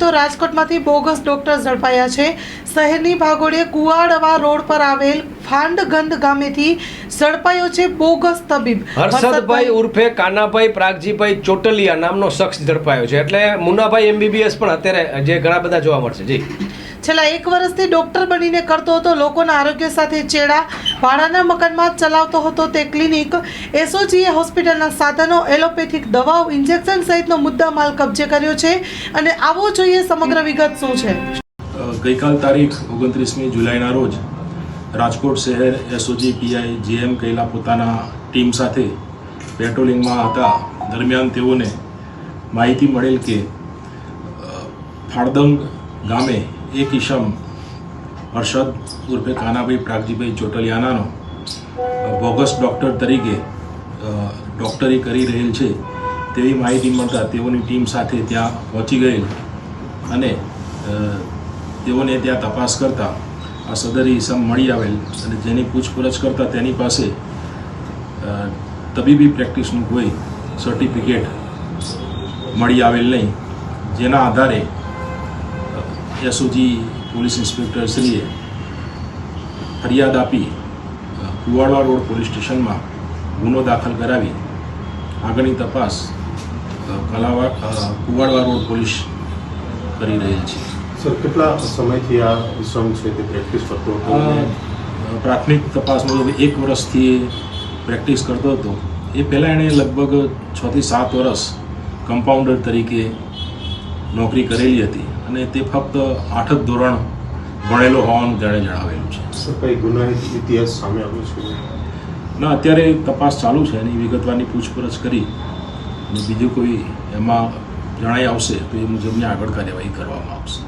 તો રાજકોટમાંથી bogus doctor ઝડપાયા છે। શહેરની ભાગોળે કુવાડવા રોડ પર આવેલ ફાંડગંદ ગામેથી ઝડપાયો છે બોગસ તબીબ હર્ષદભાઈ ઉર્ફે કાનાભાઈ પ્રાગજીભાઈ ચોટલિયા નામનો શખ્સ ઝડપાયો છે। એટલે મુન્નાભાઈ MBBS પણ અત્યારે જે ઘણા બધા જોવા મળશે। જી, છેલ્લા 1 વર્ષથી ડોક્ટર બનીને કરતો હતો લોકોના આરોગ્ય સાથે ચેડા। ભાડાના મકાનમાં ચલાવતો હતો તે ક્લિનિક। એસઓજીએ હોસ્પિટલના સાધનો, એલોપેથિક દવાઓ, ઇન્જેક્શન સહિતનો મુદ્દામાલ કબજે કર્યો છે। અને આવો જોઈએ સમગ્ર વિગત શું છે। ગઈકાલ તારીખ 29મી જુલાઈના રોજ રાજકોટ શહેર એસઓજી પીઆઈ JM કૈલા પોતાના ટીમ સાથે પેટ્રોલિંગમાં હતા દરમિયાન તેઓને માહિતી મળેલ કે ફાળદંગ ગામે એક ઈસમ હર્ષદ ઉર્ફે કાનાભાઈ પ્રાગજીભાઈ ચોટલિયાનાનો બોગસ ડૉક્ટર તરીકે ડૉક્ટરી કરી રહેલ છે તેવી માહિતી મળતા તેઓની ટીમ સાથે ત્યાં પહોંચી ગયેલ અને તેઓને ત્યાં તપાસ કરતા આ સદરી ઈસમ મળી આવેલ અને જેની પૂછપરછ કરતાં તેની પાસે તબીબી પ્રેક્ટિસનું કોઈ સર્ટિફિકેટ મળી આવેલ નહીં, જેના આધારે એસઓજી પોલીસ ઇન્સ્પેક્ટર શ્રીએ ફરિયાદ આપી કુવાડવા રોડ પોલીસ સ્ટેશનમાં ગુનો દાખલ કરાવી આગળની તપાસ કુવાડવા રોડ પોલીસ કરી રહેલ છે। સર, કેટલા સમયથી આ ઈસમ છે તે પ્રેક્ટિસ કરતો હતો? પ્રાથમિક તપાસ મુજબ 1 વર્ષથી પ્રેક્ટિસ કરતો હતો। એ પહેલાં એણે લગભગ 6 થી 7 વર્ષ કમ્પાઉન્ડર તરીકે નોકરી કરેલી હતી અને તે ફક્ત 8th ધોરણ ભણેલો હોવાનું તેણે જણાવેલું છે। સર, કઈ ગુનાહિત ઇતિહાસ સામે આવ્યો છે? ના, અત્યારે તપાસ ચાલુ છે એની વિગતવારની પૂછપરછ કરી અને બીજું કોઈ એમાં જણાઈ આવશે તો એ મુજબની આગળ કાર્યવાહી કરવામાં આવશે।